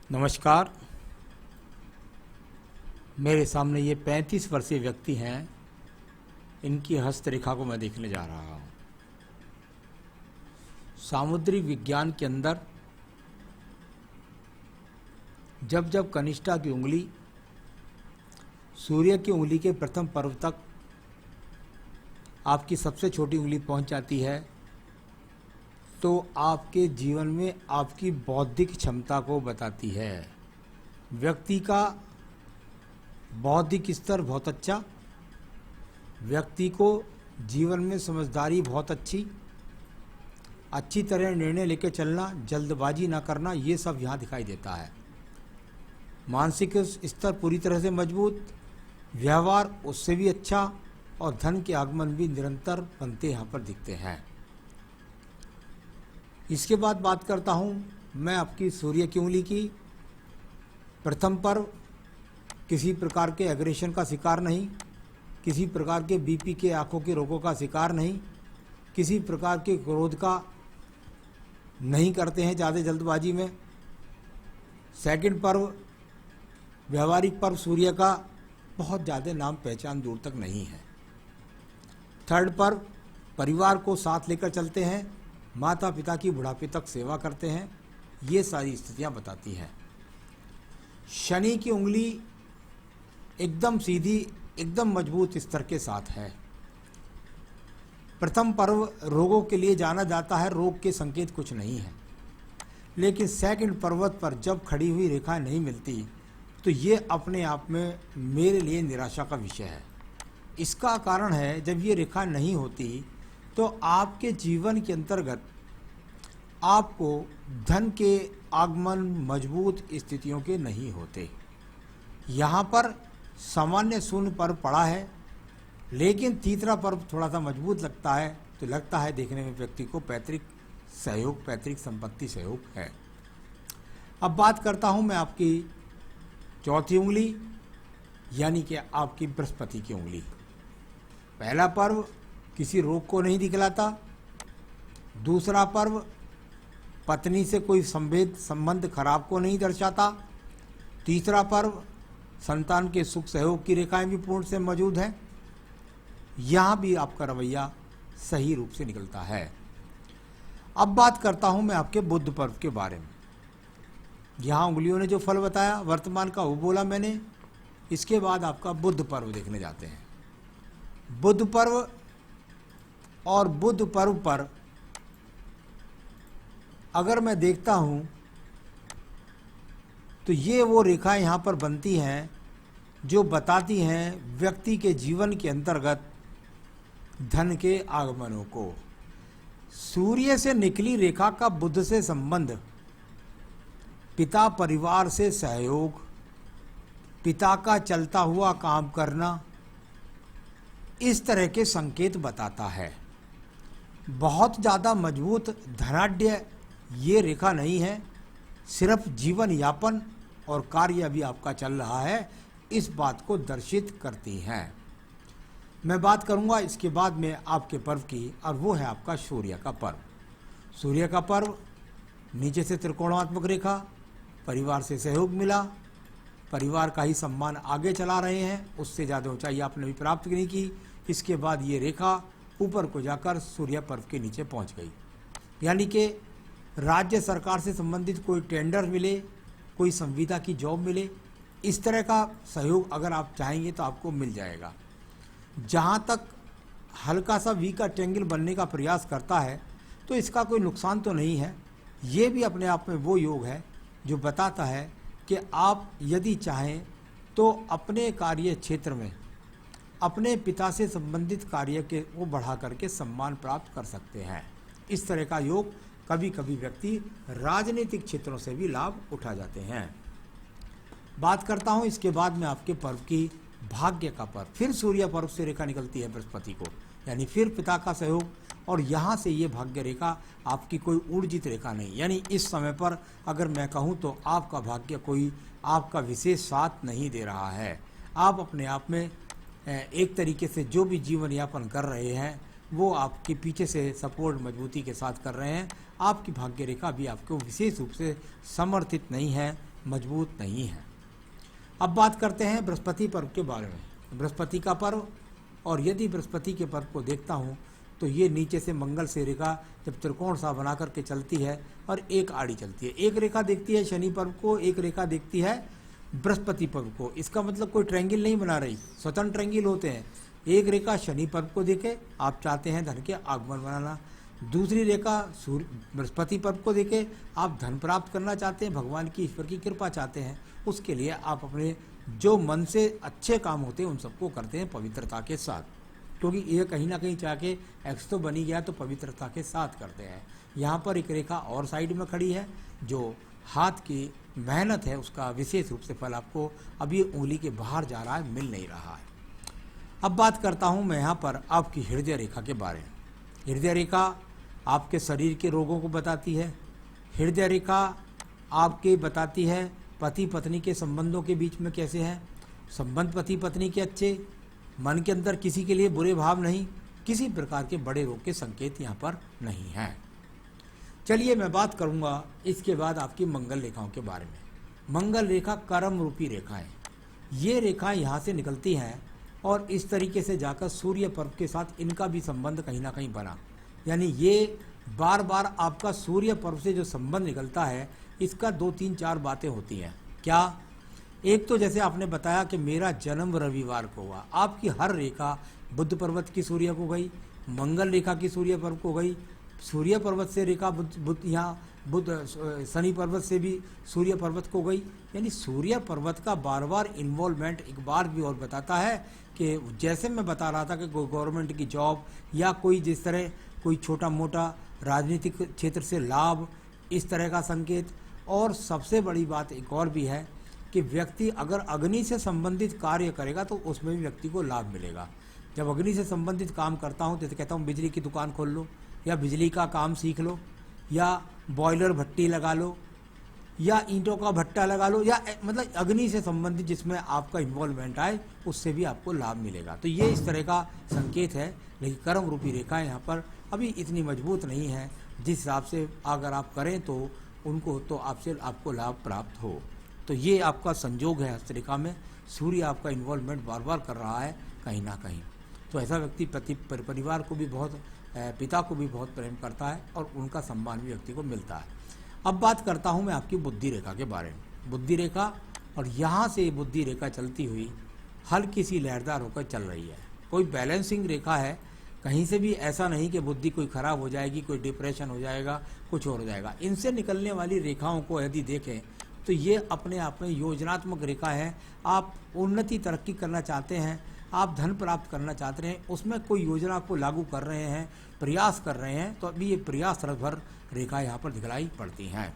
नमस्कार। मेरे सामने ये 35 वर्षीय व्यक्ति हैं। इनकी हस्तरेखा को मैं देखने जा रहा हूँ। सामुद्रिक विज्ञान के अंदर जब जब कनिष्ठा की उंगली सूर्य की उंगली के प्रथम पर्व तक आपकी सबसे छोटी उंगली पहुँच जाती है तो आपके जीवन में आपकी बौद्धिक क्षमता को बताती है। व्यक्ति का बौद्धिक स्तर बहुत अच्छा, व्यक्ति को जीवन में समझदारी बहुत अच्छी तरह निर्णय लेकर चलना, जल्दबाजी ना करना, ये सब यहाँ दिखाई देता है। मानसिक स्तर पूरी तरह से मजबूत, व्यवहार उससे भी अच्छा और धन के आगमन भी निरंतर बनते यहाँ पर दिखते हैं। इसके बाद बात करता हूँ मैं आपकी सूर्य की उंगली की। प्रथम पर्व किसी प्रकार के एग्रेशन का शिकार नहीं, किसी प्रकार के बीपी के आंखों के रोगों का शिकार नहीं, किसी प्रकार के क्रोध का नहीं करते हैं ज़्यादा जल्दबाजी में। सेकंड पर्व व्यवहारिक पर्व सूर्य का बहुत ज़्यादा नाम पहचान दूर तक नहीं है। थर्ड पर्व परिवार को साथ लेकर चलते हैं, माता पिता की बुढ़ापे तक सेवा करते हैं, ये सारी स्थितियां बताती हैं। शनि की उंगली एकदम सीधी, एकदम मजबूत स्तर के साथ है। प्रथम पर्व रोगों के लिए जाना जाता है, रोग के संकेत कुछ नहीं है। लेकिन सेकंड पर्वत पर जब खड़ी हुई रेखाएं नहीं मिलती तो ये अपने आप में मेरे लिए निराशा का विषय है। इसका कारण है जब ये रेखा नहीं होती तो आपके जीवन के अंतर्गत आपको धन के आगमन मजबूत स्थितियों के नहीं होते। यहाँ पर सामान्य शून्य पर्व पड़ा है, लेकिन तीसरा पर्व थोड़ा सा मजबूत लगता है तो लगता है देखने में व्यक्ति को पैतृक सहयोग, पैतृक संपत्ति सहयोग है। अब बात करता हूँ मैं आपकी चौथी उंगली यानी कि आपकी बृहस्पति की उंगली। पहला पर्व किसी रोग को नहीं दिखलाता, दूसरा पर्व पत्नी से कोई संबंध खराब को नहीं दर्शाता, तीसरा पर्व संतान के सुख सहयोग की रेखाएं भी पूर्ण से मौजूद हैं। यहाँ भी आपका रवैया सही रूप से निकलता है। अब बात करता हूँ मैं आपके बुध पर्व के बारे में। यहाँ उंगलियों ने जो फल बताया वर्तमान का वो बोला मैंने। इसके बाद आपका बुध पर्व देखने जाते हैं। बुध पर्व और बुध पर्व पर अगर मैं देखता हूं तो ये वो रेखाएं यहां पर बनती हैं जो बताती हैं व्यक्ति के जीवन के अंतर्गत धन के आगमनों को। सूर्य से निकली रेखा का बुध से संबंध, पिता परिवार से सहयोग, पिता का चलता हुआ काम करना, इस तरह के संकेत बताता है। बहुत ज़्यादा मजबूत धनाढ्य ये रेखा नहीं है, सिर्फ जीवन यापन और कार्य अभी आपका चल रहा है, इस बात को दर्शित करती हैं। मैं बात करूंगा इसके बाद में आपके पर्व की, और वो है आपका सूर्य का पर्व। सूर्य का पर्व नीचे से त्रिकोणात्मक रेखा, परिवार से सहयोग मिला, परिवार का ही सम्मान आगे चला रहे हैं, उससे ज़्यादा ऊंचाई आपने भी प्राप्त नहीं की। इसके बाद ये रेखा ऊपर को जाकर सूर्य पर्व के नीचे पहुंच गई। यानी कि राज्य सरकार से संबंधित कोई टेंडर मिले, कोई संविदा की जॉब मिले, इस तरह का सहयोग अगर आप चाहेंगे तो आपको मिल जाएगा। जहां तक हल्का सा वी का ट्रायंगल बनने का प्रयास करता है तो इसका कोई नुकसान तो नहीं है। ये भी अपने आप में वो योग है जो बताता है कि आप यदि चाहें तो अपने कार्य क्षेत्र में अपने पिता से संबंधित कार्य के को बढ़ा करके सम्मान प्राप्त कर सकते हैं। इस तरह का योग कभी कभी व्यक्ति राजनीतिक क्षेत्रों से भी लाभ उठा जाते हैं। बात करता हूं इसके बाद में आपके पर्व की भाग्य का पर्व। फिर सूर्य पर्व से रेखा निकलती है बृहस्पति को, यानी फिर पिता का सहयोग, और यहाँ से ये भाग्य रेखा आपकी कोई ऊर्जित रेखा नहीं। यानी इस समय पर अगर मैं कहूँ तो आपका भाग्य कोई आपका विशेष साथ नहीं दे रहा है। आप अपने आप में एक तरीके से जो भी जीवन यापन कर रहे हैं वो आपके पीछे से सपोर्ट मजबूती के साथ कर रहे हैं। आपकी भाग्य रेखा भी आपको विशेष रूप से समर्थित नहीं है, मजबूत नहीं है। अब बात करते हैं बृहस्पति पर्व के बारे में। बृहस्पति का पर्व, और यदि बृहस्पति के पर्व को देखता हूँ तो ये नीचे से मंगल से रेखा जब त्रिकोण सा बना करके चलती है और एक आड़ी चलती है, एक रेखा देखती है शनि पर्व को, एक रेखा देखती है बृहस्पति पर्व को। इसका मतलब कोई ट्रायंगल नहीं बना रही, स्वतंत्र ट्रायंगल होते हैं। एक रेखा शनि पर्व को देखे, आप चाहते हैं धन के आगमन बनाना। दूसरी रेखा बृहस्पति पर्व को देखे, आप धन प्राप्त करना चाहते हैं, भगवान की ईश्वर की कृपा चाहते हैं। उसके लिए आप अपने जो मन से अच्छे काम होते हैं उन सबको करते हैं पवित्रता के साथ, क्योंकि ये कहीं ना कहीं चाहे एक्स तो बनी गया तो पवित्रता के साथ करते हैं। यहाँ पर एक रेखा और साइड में खड़ी है, जो हाथ की मेहनत है उसका विशेष रूप से फल आपको अभी उंगली के बाहर जा रहा है, मिल नहीं रहा है। अब बात करता हूँ मैं यहाँ पर आपकी हृदय रेखा के बारे में। हृदय रेखा आपके शरीर के रोगों को बताती है। हृदय रेखा आपके बताती है पति पत्नी के संबंधों के बीच में कैसे हैं, संबंध पति पत्नी के अच्छे, मन के अंदर किसी के लिए बुरे भाव नहीं, किसी प्रकार के बड़े रोग के संकेत यहाँ पर नहीं हैं। चलिए मैं बात करूँगा इसके बाद आपकी मंगल रेखाओं के बारे में। मंगल रेखा कर्म रूपी रेखा है। ये रेखाएं यहाँ से निकलती हैं और इस तरीके से जाकर सूर्य पर्व के साथ इनका भी संबंध कहीं ना कहीं बना, यानी ये बार बार आपका सूर्य पर्व से जो संबंध निकलता है इसका 2-3-4 बातें होती हैं। क्या? एक तो जैसे आपने बताया कि मेरा जन्म रविवार को हुआ, आपकी हर रेखा बुध पर्वत की सूर्य को गई, मंगल रेखा की सूर्य पर्व को गई, सूर्य पर्वत से रेखा बुध यहाँ बुध शनि पर्वत से भी सूर्य पर्वत को गई। यानी सूर्य पर्वत का बार बार इन्वॉल्वमेंट एक बार भी और बताता है कि जैसे मैं बता रहा था कि कोई गवर्नमेंट की जॉब या कोई जिस तरह कोई छोटा मोटा राजनीतिक क्षेत्र से लाभ, इस तरह का संकेत। और सबसे बड़ी बात एक और भी है कि व्यक्ति अगर अग्नि से संबंधित कार्य करेगा तो उसमें भी व्यक्ति को लाभ मिलेगा। जब अग्नि से संबंधित काम करता हूँ तो कहता हूँ बिजली की दुकान खोल लो, या बिजली का काम सीख लो, या बॉयलर भट्टी लगा लो, या ईंटों का भट्टा लगा लो, या मतलब अग्नि से संबंधित जिसमें आपका इन्वॉल्वमेंट आए उससे भी आपको लाभ मिलेगा। तो ये इस तरह का संकेत है। लेकिन कर्म रूपी रेखा यहाँ पर अभी इतनी मजबूत नहीं है जिस हिसाब से अगर आप करें तो उनको तो आपसे आपको लाभ प्राप्त हो। तो ये आपका संजोग है हस्तरेखा में, सूर्य आपका इन्वॉल्वमेंट बार बार कर रहा है कहीं ना कहीं। तो ऐसा व्यक्ति परिवार को भी बहुत, पिता को भी बहुत प्रेम करता है और उनका सम्मान भी व्यक्ति को मिलता है। अब बात करता हूँ मैं आपकी बुद्धि रेखा के बारे में। बुद्धि रेखा, और यहाँ से बुद्धि रेखा चलती हुई हल्की सी लहरदार होकर चल रही है। कोई बैलेंसिंग रेखा है, कहीं से भी ऐसा नहीं कि बुद्धि कोई खराब हो जाएगी, कोई डिप्रेशन हो जाएगा, कुछ और हो जाएगा। इनसे निकलने वाली रेखाओं को यदि देखें तो ये अपने आप में योजनात्मक रेखा है। आप उन्नति तरक्की करना चाहते हैं, आप धन प्राप्त करना चाहते हैं, उसमें कोई योजना को लागू कर रहे हैं, प्रयास कर रहे हैं, तो अभी ये प्रयास भर रेखा यहाँ पर दिखलाई पड़ती हैं।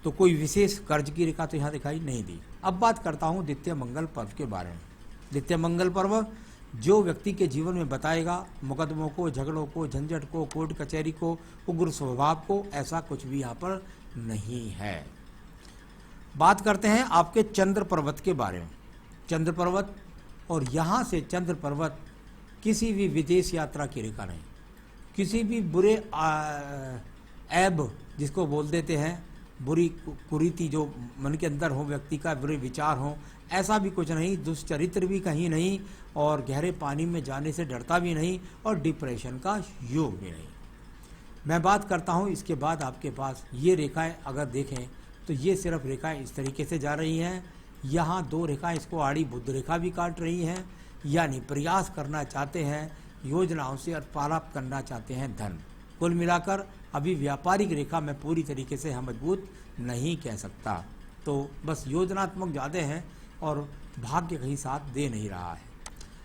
तो कोई विशेष कर्ज की रेखा तो यहाँ दिखाई नहीं दी। अब बात करता हूँ द्वितीय मंगल पर्व के बारे में। द्वितीय मंगल पर्व जो व्यक्ति के जीवन में बताएगा मुकदमों को, झगड़ों को, झंझट को, कोर्ट कचहरी को, उग्र स्वभाव को, ऐसा कुछ भी यहाँ पर नहीं है। बात करते हैं आपके चंद्र पर्वत के बारे में। चंद्र पर्वत, और यहाँ से चंद्र पर्वत किसी भी विदेश यात्रा की रेखा नहीं, किसी भी बुरे ऐब जिसको बोल देते हैं, बुरी कुरीति जो मन के अंदर हो व्यक्ति का, बुरे विचार हो, ऐसा भी कुछ नहीं। दुष्चरित्र भी कहीं नहीं, और गहरे पानी में जाने से डरता भी नहीं, और डिप्रेशन का योग भी नहीं। मैं बात करता हूँ इसके बाद आपके पास ये रेखाएं अगर देखें तो ये सिर्फ रेखाएं इस तरीके से जा रही हैं। यहाँ 2 रेखाएं इसको आड़ी बुध रेखा भी काट रही हैं, यानी प्रयास करना चाहते हैं, योजनाओं से प्राप्त करना चाहते हैं धन। कुल मिलाकर अभी व्यापारिक रेखा में पूरी तरीके से हम मजबूत नहीं कह सकता। तो बस योजनात्मक ज़्यादा है और भाग्य कहीं साथ दे नहीं रहा है।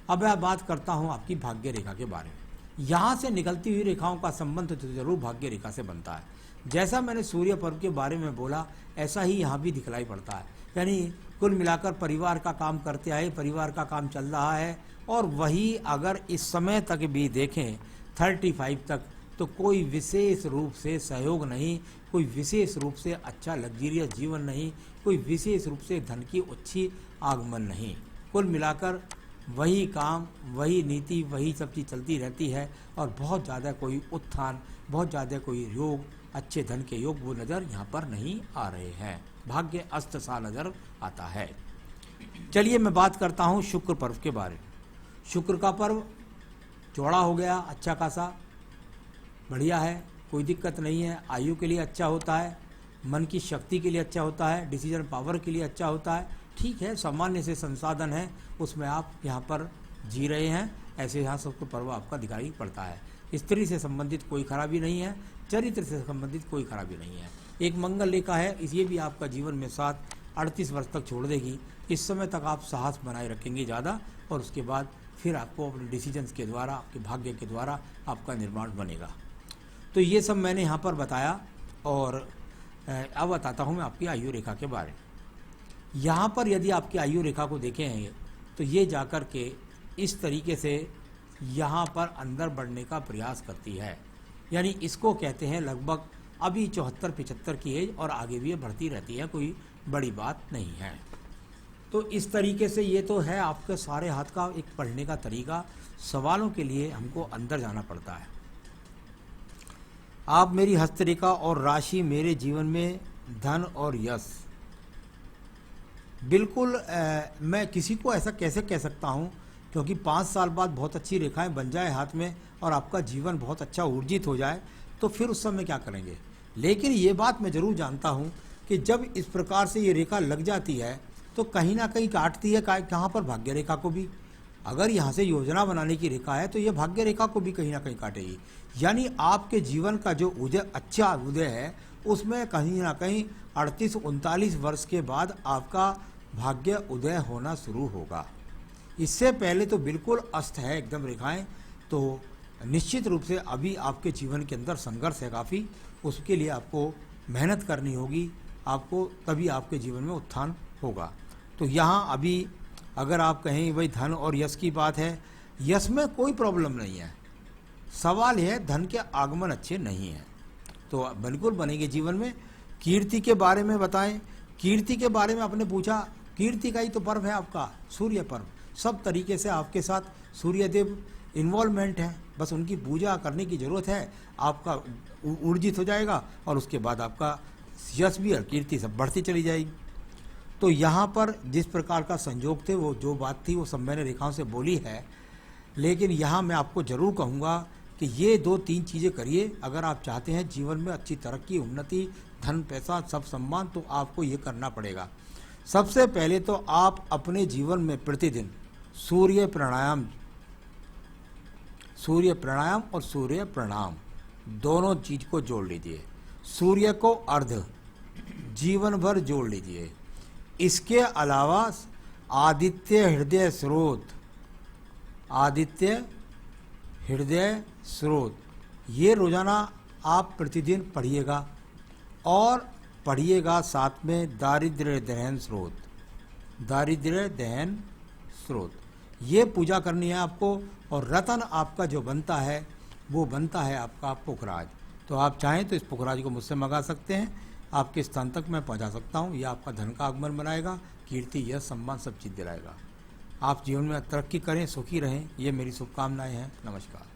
अब मैं बात करता हूँ आपकी भाग्य रेखा के बारे में। यहाँ से निकलती हुई रेखाओं का संबंध तो जरूर भाग्य रेखा से बनता है। जैसा मैंने सूर्य पर्व के बारे में बोला ऐसा ही यहाँ भी दिखलाई पड़ता है। यानी कुल मिलाकर परिवार का काम करते आए, परिवार का काम चल रहा है, और वही अगर इस समय तक भी देखें 35 तक, तो कोई विशेष रूप से सहयोग नहीं, कोई विशेष रूप से अच्छा लग्जरियस जीवन नहीं, कोई विशेष रूप से धन की अच्छी आगमन नहीं। कुल मिलाकर वही काम, वही नीति, वही सब चीज़ चलती रहती है, और बहुत ज़्यादा कोई उत्थान, बहुत ज़्यादा कोई योग अच्छे धन के योग वो नज़र यहाँ पर नहीं आ रहे हैं। भाग्य अस्त सा नज़र आता है। चलिए मैं बात करता हूँ शुक्र पर्व के बारे में। शुक्र का पर्व चौड़ा हो गया, अच्छा खासा बढ़िया है, कोई दिक्कत नहीं है। आयु के लिए अच्छा होता है, मन की शक्ति के लिए अच्छा होता है, डिसीजन पावर के लिए अच्छा होता है। ठीक है, सामान्य से संसाधन है उसमें आप यहाँ पर जी रहे हैं, ऐसे यहाँ शुक्र पर्व आपका दिखाई पड़ता है। स्त्री से संबंधित कोई खराबी नहीं है, चरित्र से संबंधित कोई खराबी नहीं है। एक मंगल रेखा है, ये भी आपका जीवन में साथ 38 वर्ष तक छोड़ देगी। इस समय तक आप साहस बनाए रखेंगे ज़्यादा, और उसके बाद फिर आपको अपने डिसीजंस के द्वारा, आपके भाग्य के द्वारा आपका निर्माण बनेगा। तो ये सब मैंने यहाँ पर बताया, और अब बताता हूँ मैं आपकी आयु रेखा के बारे में। यहाँ पर यदि आपकी आयु रेखा को देखें तो ये जाकर के इस तरीके से यहाँ पर अंदर बढ़ने का प्रयास करती है, यानी इसको कहते हैं लगभग अभी 74-75 की एज, और आगे भी ये बढ़ती रहती है, कोई बड़ी बात नहीं है। तो इस तरीके से ये तो है आपके सारे हाथ का एक पढ़ने का तरीका। सवालों के लिए हमको अंदर जाना पड़ता है। आप मेरी हस्तरेखा और राशि मेरे जीवन में धन और यश, बिल्कुल मैं किसी को ऐसा कैसे कह सकता हूँ, क्योंकि 5 साल बाद बहुत अच्छी रेखाएं बन जाए हाथ में और आपका जीवन बहुत अच्छा ऊर्जित हो जाए, तो फिर उस समय क्या करेंगे। लेकिन ये बात मैं ज़रूर जानता हूँ कि जब इस प्रकार से ये रेखा लग जाती है तो कहीं ना कहीं काटती है, कहाँ पर भाग्य रेखा को भी। अगर यहाँ से योजना बनाने की रेखा है तो ये भाग्य रेखा को भी कहीं ना कहीं काटेगी। यानी आपके जीवन का जो उदय, अच्छा उदय है, उसमें कहीं ना कहीं 38-39 वर्ष के बाद आपका भाग्य उदय होना शुरू होगा। इससे पहले तो बिल्कुल अस्त है एकदम रेखाएं। तो निश्चित रूप से अभी आपके जीवन के अंदर संघर्ष है काफ़ी, उसके लिए आपको मेहनत करनी होगी आपको, तभी आपके जीवन में उत्थान होगा। तो यहाँ अभी अगर आप कहें भाई धन और यश की बात है, यश में कोई प्रॉब्लम नहीं है, सवाल है धन के आगमन अच्छे नहीं हैं, तो बिल्कुल बनेंगे जीवन में। कीर्ति के बारे में बताएं। कीर्ति के बारे में आपने पूछा, कीर्ति का ही तो पर्व है आपका सूर्य पर्व। सब तरीके से आपके साथ सूर्यदेव इन्वॉल्वमेंट है, बस उनकी पूजा करने की ज़रूरत है, आपका ऊर्जित हो जाएगा, और उसके बाद आपका यश भी और कीर्ति सब बढ़ती चली जाएगी। तो यहाँ पर जिस प्रकार का संयोग थे, वो जो बात थी वो सब मैंने रेखाओं से बोली है। लेकिन यहाँ मैं आपको ज़रूर कहूँगा कि ये 2-3 चीज़ें करिए अगर आप चाहते हैं जीवन में अच्छी तरक्की, उन्नति, धन, पैसा, सब सम्मान, तो आपको ये करना पड़ेगा। सबसे पहले तो आप अपने जीवन में प्रतिदिन सूर्य प्राणायाम और सूर्य प्रणाम दोनों चीज को जोड़ लीजिए। सूर्य को अर्ध जीवन भर जोड़ लीजिए। इसके अलावा आदित्य हृदय स्रोत ये रोजाना आप प्रतिदिन पढ़िएगा, और पढ़िएगा साथ में दारिद्र्य दहन स्रोत, ये पूजा करनी है आपको। और रतन आपका जो बनता है वो बनता है आपका पुखराज। तो आप चाहें तो इस पुखराज को मुझसे मंगा सकते हैं, आपके स्थान तक मैं पहुंचा सकता हूं। यह आपका धन का आगमन बनाएगा, कीर्ति, यश, सम्मान सब चीज़ दिलाएगा। आप जीवन में तरक्की करें, सुखी रहें, ये मेरी शुभकामनाएं हैं। नमस्कार।